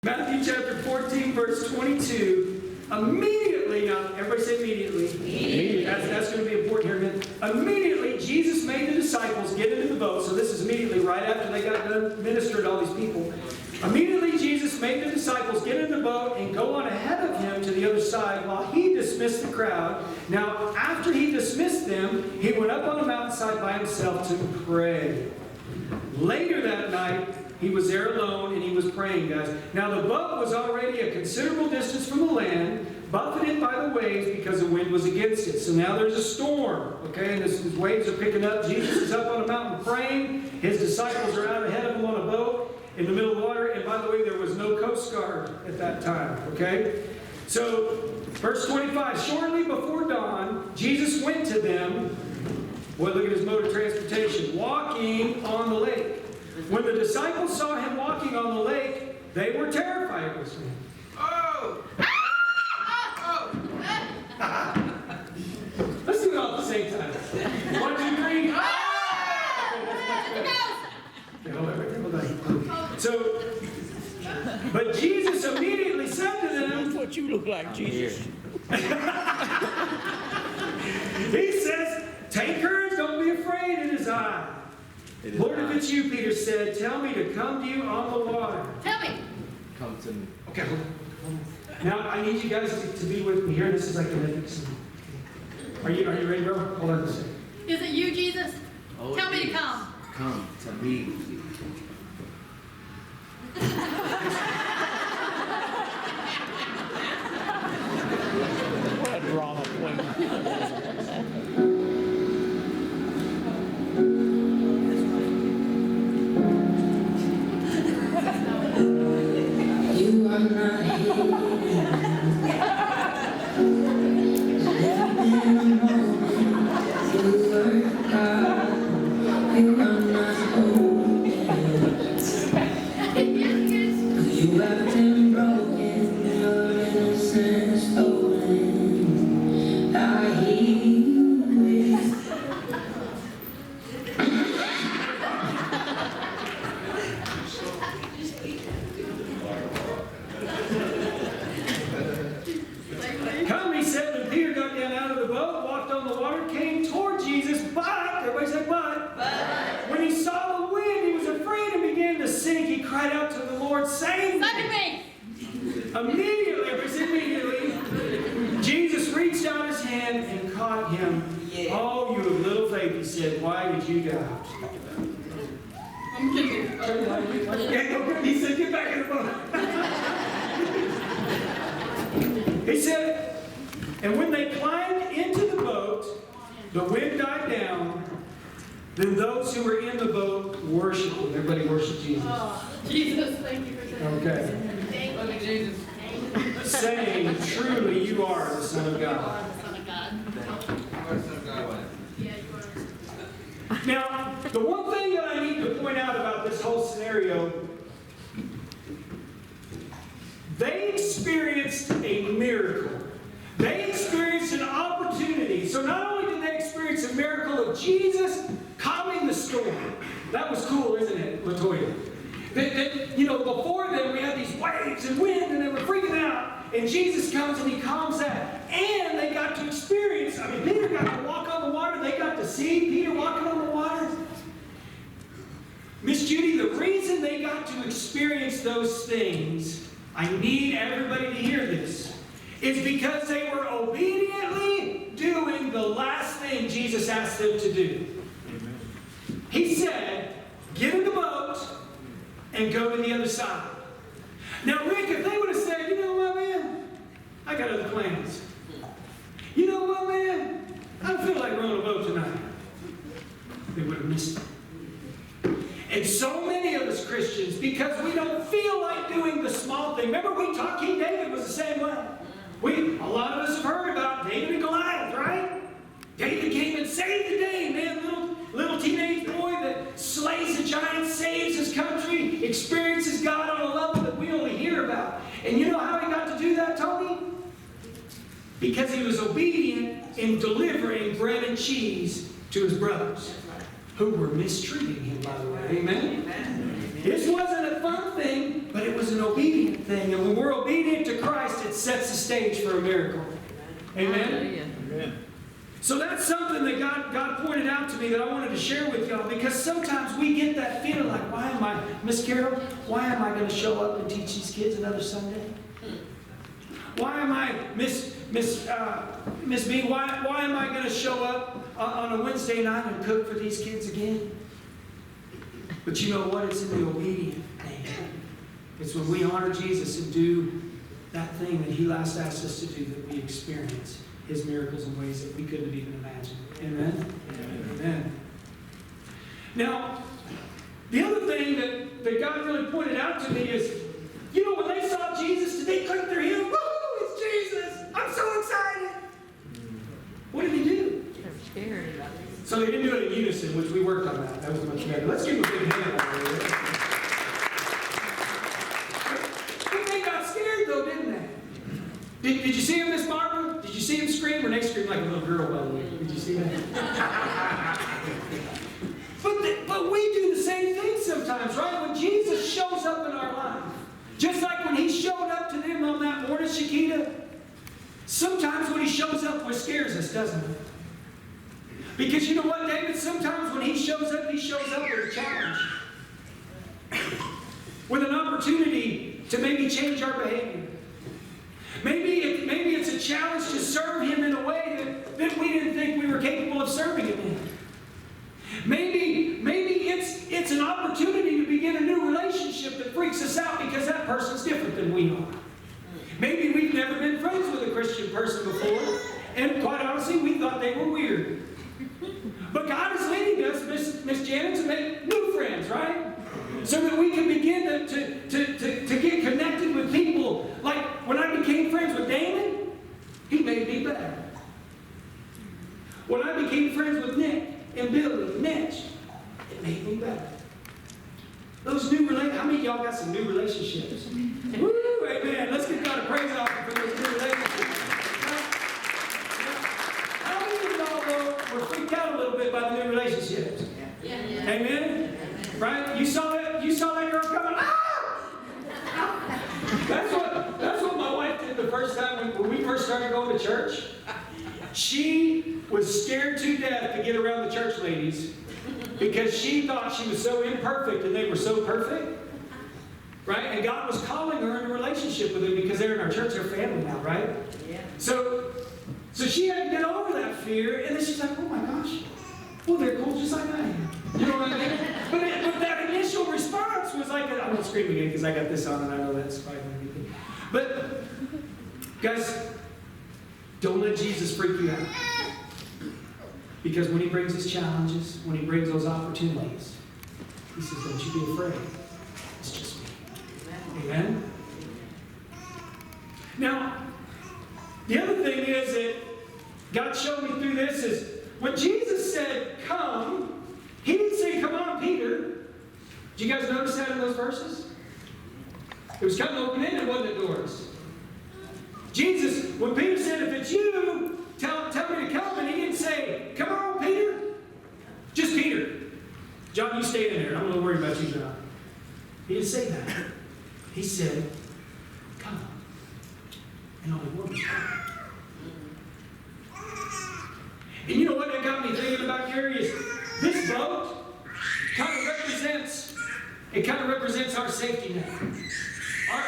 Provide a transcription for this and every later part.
Matthew chapter 14, verse 22. Immediately, now everybody say immediately. Immediately. That's going to be important here in a minute. Immediately, Jesus made the disciples get into the boat. So this is immediately right after they got done ministering to all these people. Immediately, Jesus made the disciples get in the boat and go on ahead of him to the other side while he dismissed the crowd. Now, after he dismissed them, he went up on the mountainside by himself to pray. Later that night, he was there alone and he was praying, guys. Now the boat was already a considerable distance from the land, buffeted by the waves because the wind was against it. So now there's a storm, okay, and these waves are picking up. Jesus is up on a mountain praying. His disciples are out ahead of him on a boat in the middle of the water. And by the way, there was no Coast Guard at that time, okay? So, verse 25, shortly before dawn, Jesus went to them. Boy, look at his mode of transportation. Walking on the lake. When the disciples saw him walking on the lake, they were terrified of him. Oh! Let's do it all at the same time. 1, 2, 3. Okay, hold on. So, but Jesus immediately said to them, "That's what you look like, Jesus." He says, "Take courage, don't be afraid," in his eye. "Lord, if it's you," Peter said, "tell me to come to you on the water." Tell me. Come to me. Okay, hold on. Now, I need you guys to be with me here. This is like an epic scene. Are you ready, bro? Hold on a second. Is it you, Jesus? Oh, Tell me to yes. come. Come to me. What a drama queen. You are not here. You are God. You are not holy. You have been broken. Your innocence stolen. I hear you with. Come, he said, when Peter got down out of the boat, walked on the water, came toward Jesus, but, everybody say but. When he saw the wind, he was afraid and began to sink. He cried out to the Lord, "Save me!" Save me. Immediately, everybody say immediately, Jesus reached out his hand and caught him. "Oh, you of little faith," he said, "why did you doubt?" He said, "Get back in the boat." He said, and when they climbed into the boat, the wind died down. Then those who were in the boat worshiped him. Everybody worship Jesus. Oh, Jesus, thank you for saying Okay. Thank you, Jesus. Saying, truly you are the Son of You God. are the Son of God. Yeah, you are. Now, the one thing that I need to point out about this whole scenario, they experienced a miracle. They experienced an opportunity. So not only did they experience a miracle of Jesus calming the storm. That was cool, isn't it, Latoya? Before then we had these waves and wind and they were freaking out. And Jesus comes and he calms that. And they got to experience, Peter got to walk on the water. They got to see Peter walking on the water. Miss Judy, the reason they got to experience those things, I need everybody to hear this, is because they were obediently doing the last thing Jesus asked them to do. Amen. He said, "Get in the boat and go to the other side." Now, Rick, if they would have said, "You know what, man? I got other plans. You know what, man? I don't feel like rowing a boat tonight," they would have missed it. And so many of us Christians, because we don't feel like doing the small thing. Remember we talked, King David was the same way. A lot of us have heard about David and Goliath, right? David came and saved the day, man. Little teenage boy that slays a giant, saves his country, experiences God on a level that we only hear about. And you know how he got to do that, Tony? Because he was obedient in delivering bread and cheese to his brothers, who were mistreating him, by the way. Amen? Amen. This wasn't a fun thing, but it was an obedient obedient thing. And when we're obedient to Christ, it sets the stage for a miracle. Amen? Amen. So that's something that God pointed out to me that I wanted to share with y'all, because sometimes we get that feeling like, why am I, Miss Carol, why am I going to show up and teach these kids another Sunday? Why am I, Miss B, why am I going to show up on a Wednesday night and cook for these kids again? But you know what? It's in the obedient thing. It's when we honor Jesus and do that thing that He last asked us to do that we experience His miracles in ways that we couldn't have even imagined. Amen? Amen. Now, the other thing that God really pointed out to me is, you know, when they saw Jesus, did they click their heels? Woo, it's Jesus! I'm so excited! What did He do? They're scared. So they didn't do it in unison, which we worked on that. That was much better. Let's give them a big hand. But they got scared, though, didn't they? Did you see him, Miss Barbara? Did you see him scream? Renee screamed like a little girl, by the way. Did you see that? But we do the same thing sometimes, right? When Jesus shows up in our life, just like when He showed up to them on that morning, Shakita, sometimes when He shows up, what scares us, doesn't it? Because you know what, David? Sometimes when He shows up with a challenge. With an opportunity to maybe change our behavior. Maybe it's a challenge to serve Him in a way that we didn't think we were capable of serving Him in. Maybe it's an opportunity to begin a new relationship that freaks us out because that person's different than we are. Maybe we've never been friends with a Christian person before, and quite honestly, we thought they were weird. But God is leading us, Miss Janet, to make new friends, right? So that we can begin to get connected with people. Like when I became friends with Damon, he made me better. When I became friends with Nick and Billy and Mitch, it made me better. Those new relationships, how many of y'all got some new relationships? Woo, amen. Let's give God a praise offering for those new relationships. How many of y'all were freaked out a little bit by the new relationships? Yeah. Amen? Right? You saw that girl coming, ah! That's what my wife did the first time when we first started going to church. She was scared to death to get around the church ladies because she thought she was so imperfect and they were so perfect. Right? And God was calling her in a relationship with them because they're in our church, they're family now, right? Yeah. So she had to get over that fear, and then she's like, oh my gosh, well, they're cool just like I am. You know what I mean? But that initial response was like, I'm not screaming again because I got this on and I know that's probably going to be. But, guys, don't let Jesus freak you out. Because when He brings His challenges, when He brings those opportunities, He says, don't you be afraid. It's just me. Amen? Now, the other thing is that God showed me through this is when Jesus said, come, He didn't say, come on, Peter. Did you guys notice that in those verses? It was come open-ended, wasn't it, Doris? Jesus, when Peter said, if it's you, tell me to come, and He didn't say, come on, Peter. Just Peter. John, you stay in there. I'm a little worried about you, John. He didn't say that. He said, come. And only one was coming. And you know what that got me thinking about, Gary, is this boat kind of represents our safety net.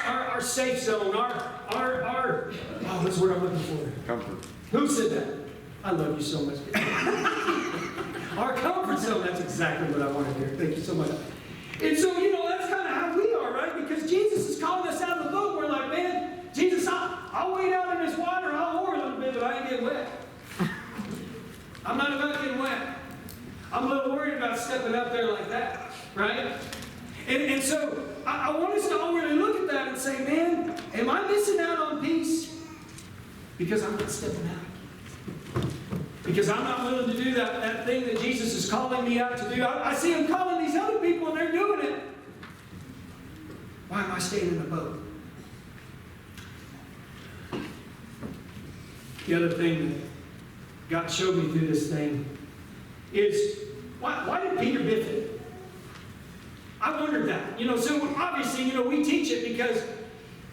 Our safe zone, our oh, what's the word I'm looking for? Comfort. Who said that? I love you so much. Our comfort zone, that's exactly what I wanted to hear. Thank you so much. And so, you know, that's kind of how we are, right? Because Jesus is calling us out of the boat. We're like, man, Jesus, I'll wait out in this water. I'll whore a little bit, but I ain't getting wet. I'm not about getting wet. I'm a little worried about stepping up there like that, right? And so I want us to all really look at that and say, man, am I missing out on peace? Because I'm not stepping out. Because I'm not willing to do that thing that Jesus is calling me out to do. I see Him calling these other people and they're doing it. Why am I staying in the boat? The other thing that God showed me through this thing is, why did Peter Biffed it? I wondered that. You know, so obviously, you know, we teach it because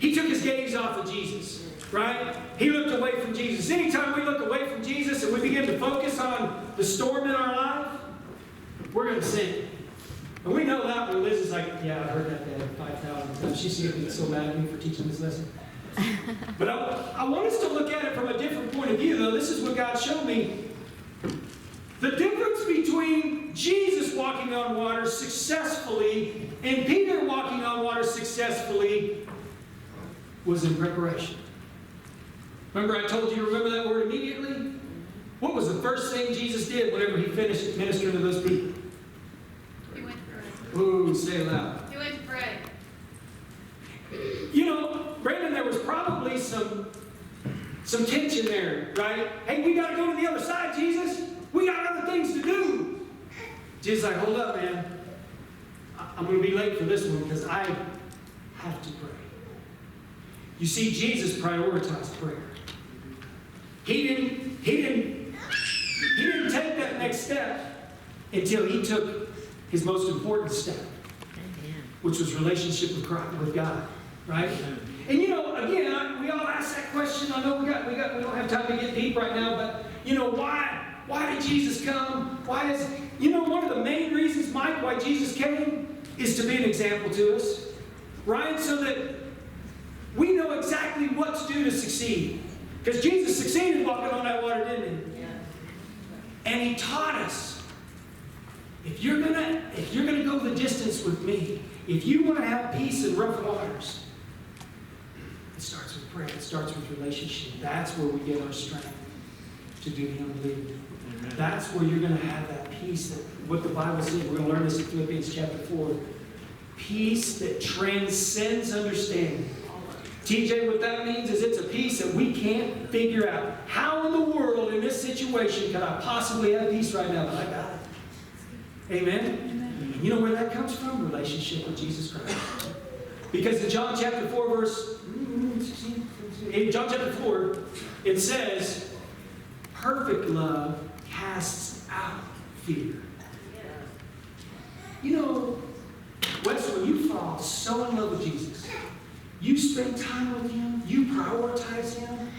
he took his gaze off of Jesus, right? He looked away from Jesus. Anytime we look away from Jesus and we begin to focus on the storm in our life, we're going to sin. And we know that when Liz is like, yeah, I heard that Dad 5,000 times. She's getting so mad at me for teaching this lesson. But I want us to look at it from a different point of view, though. This is what God showed me. The difference between Jesus walking on water successfully and Peter walking on water successfully was in preparation. Remember I told you, remember that word immediately? What was the first thing Jesus did whenever he finished ministering to those people? He went to pray. Ooh, say it loud. He went to pray. You know, Brandon, there was probably some tension there, right? Hey, we got to go to the other side, Jesus. We got other things to do. Jesus like, hold up, man. I'm going to be late for this one because I have to pray. You see, Jesus prioritized prayer. He didn't take that next step until he took his most important step, which was relationship with Christ, with God, right? And you know, again, we all ask that question. I know we don't have time to get deep right now, but you know, why did Jesus come? Why is, you know, one of the main reasons, Mike, why Jesus came is to be an example to us, right? So that we know exactly what to do to succeed. Because Jesus succeeded walking on that water, didn't he? Yeah. And he taught us, if you're gonna go the distance with me, if you want to have peace in rough waters, it starts with prayer. It starts with relationship. That's where we get our strength to do the unbelievable. That's where you're going to have that peace. That what the Bible says. We're going to learn this in Philippians chapter 4. Peace that transcends understanding. TJ, what that means is it's a peace that we can't figure out. How in the world, in this situation, can I possibly have peace right now? But I got it. Amen? Amen. You know where that comes from? Relationship with Jesus Christ. Because in John chapter 4, verse 16, in John chapter 4, it says, perfect love casts out fear. You know, Wes, when you fall so in love with Jesus, you spend time with him, you prioritize him,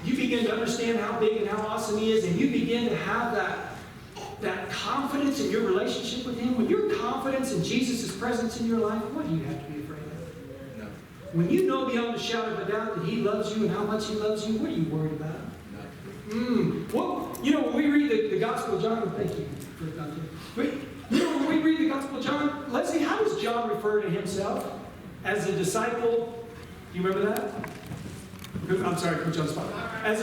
you begin to understand how big and how awesome he is, and you begin to have that confidence in your relationship with him. When your confidence in Jesus' presence in your life, what do you have to be afraid of? No. When you know beyond a shadow of a doubt that he loves you and how much he loves you, what are you worried about? Well, you know, when we read the Gospel of John, thank you for the content. You know, when we read the Gospel of John, Leslie, how does John refer to himself as a disciple? Do you remember that? I'm sorry, put you on the spot. As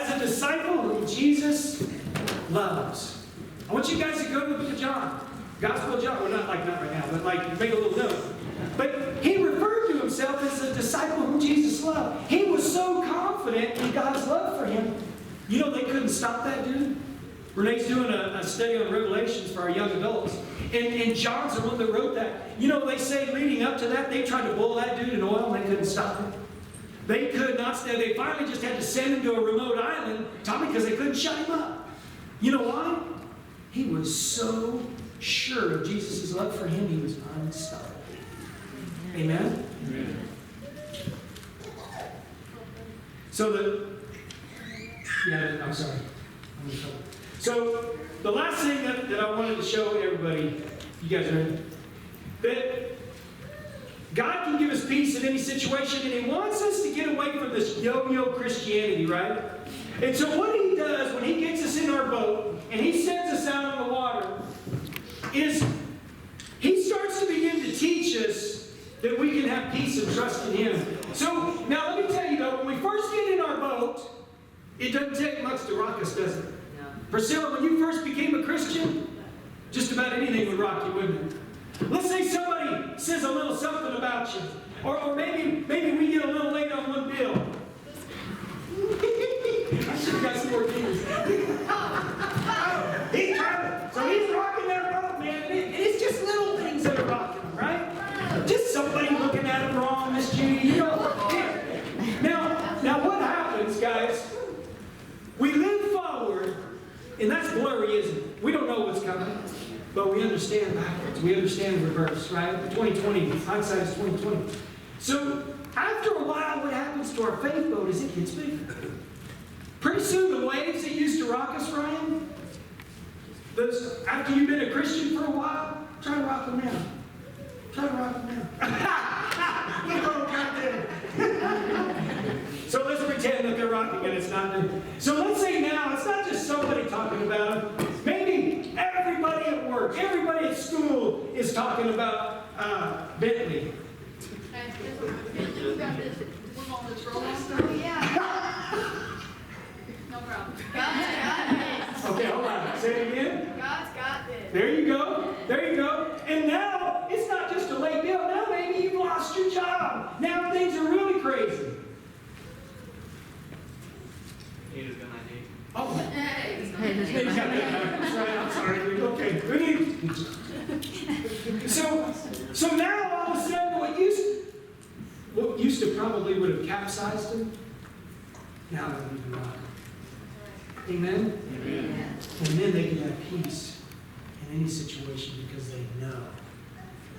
a disciple whom Jesus loves. I want you guys to go to the book of John. Gospel of John. Well, not right now, but like make a little note. But he referred to himself as a disciple whom Jesus loved. He was so confident in God's love for him. You know, they couldn't stop that dude. Renee's doing a study on Revelations for our young adults. And John's the one that wrote that. You know, they say leading up to that, they tried to boil that dude in oil and they couldn't stop him. They could not stay. They finally just had to send him to a remote island, Tommy, because they couldn't shut him up. You know why? He was so sure of Jesus' love for him, he was unstoppable. Amen? Amen. I'm sorry. So, the last thing that I wanted to show everybody, you guys are in, that God can give us peace in any situation, and he wants us to get away from this yo-yo Christianity, right? And so what he does when he gets us in our boat, and he sends us out on the water, is he starts to begin to teach us that we can have peace and trust in him. So, now let me tell you though, when we first get in our boat, it doesn't take much to rock us, does it? Priscilla, when you first became a Christian, just about anything would rock you, wouldn't it? Let's say somebody says a little something about you. Or maybe we get a little late on one bill. I should have got some more demons. He's trying. So he's rocking that boat, man. And it's just little things that are rocking him, right? Just somebody looking at him wrong, Miss Judy. You know. Now what happens, guys? We live forward, and that's blurry, isn't it? We don't know what's coming. but we understand backwards. We understand reverse, right? 2020, hindsight is 2020. So after a while, what happens to our faith boat is it gets bigger. Pretty soon, the waves that used to rock us, Ryan, those, after you've been a Christian for a while, try to rock them now. Try to rock them now. Oh, goddamn. So let's pretend that they're rocking and it's not there. So let's say now, it's not just somebody talking about them. Maybe everybody at work, everybody at school is talking about Bentley. You got this one on this roll on. Yeah. No problem. God's got this. Okay, hold on. Say it again. God's got this. There you go. There you go. And now, it's not just a late bill. Now maybe you've lost your job. Now things are really crazy. Peter's gonna hate. Oh, Hey. he's got that backwards, right? I'm sorry. Okay. So now all of a sudden what used to probably would have capsized him, now they're even rock. Amen? Amen. And then they can have peace in any situation because they know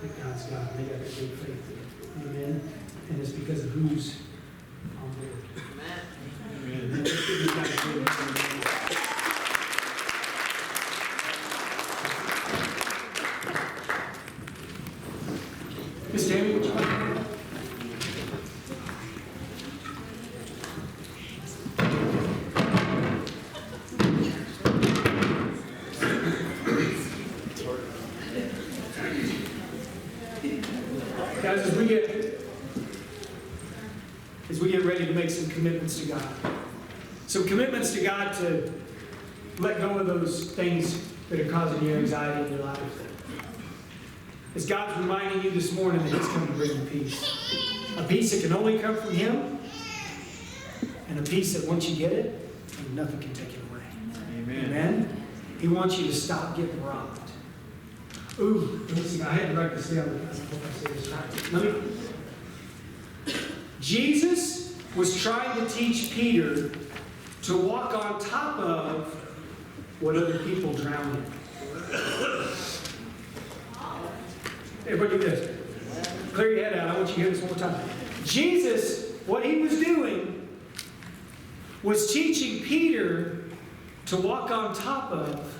that God's God. They got that great faith in it. Amen? And it's because of who's on board. Amen. Let's give these guys a good hand. Miss Tammy, would you like to? Guys, as we get ready to make some commitments to God. Some commitments to God to let go of those things that are causing you anxiety in your life. As God's reminding you this morning that He's come to bring you peace. A peace that can only come from Him. And a peace that once you get it, nothing can take it away. Amen. Amen? He wants you to stop getting robbed. Ooh, let me see. I had to write this down. I hope I say this right. Jesus was trying to teach Peter to walk on top of what other people drown in. Everybody do this. Clear your head out. I want you to hear this one more time. Jesus, what He was doing was teaching Peter to walk on top of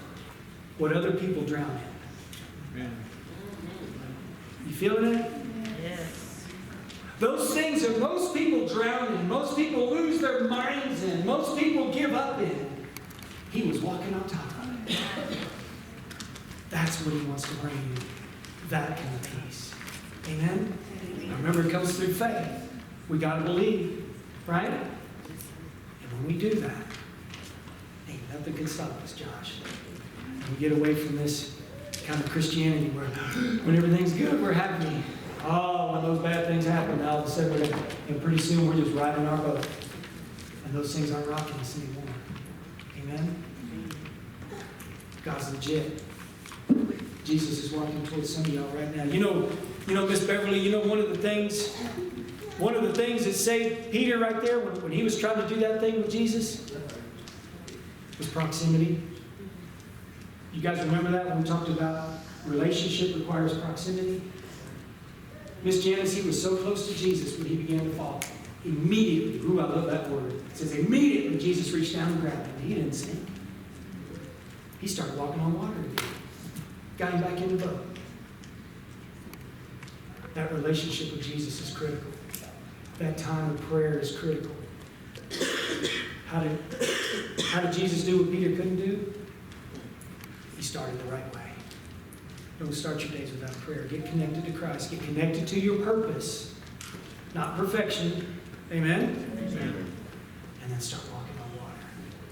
what other people drown in. You feeling it? Yes. Those things that most people drown in, most people lose their minds in, most people give up in, He was walking on top of it. That's what He wants to bring you. That kind of peace. Amen? Now remember, it comes through faith. We got to believe, right? And when we do that, ain't nothing can stop us, Josh. And we get away from this kind of Christianity where when everything's good, we're happy. Oh, when those bad things happen, all of a sudden, and pretty soon we're just riding our boat. And those things aren't rocking us anymore. Amen? God's legit. Jesus is walking towards some of y'all right now. You know, Miss Beverly, one of the things that saved Peter right there when he was trying to do that thing with Jesus was proximity. You guys remember that when we talked about relationship requires proximity? Miss Janice, he was so close to Jesus when he began to fall. Immediately, ooh, I love that word. It says immediately Jesus reached down and grabbed him. He didn't sink. He started walking on water again. Got him back in the boat. That relationship with Jesus is critical. That time of prayer is critical. How did Jesus do what Peter couldn't do? He started the right way. Don't start your days without prayer. Get connected to Christ. Get connected to your purpose. Not perfection. Amen? Amen. And then start walking.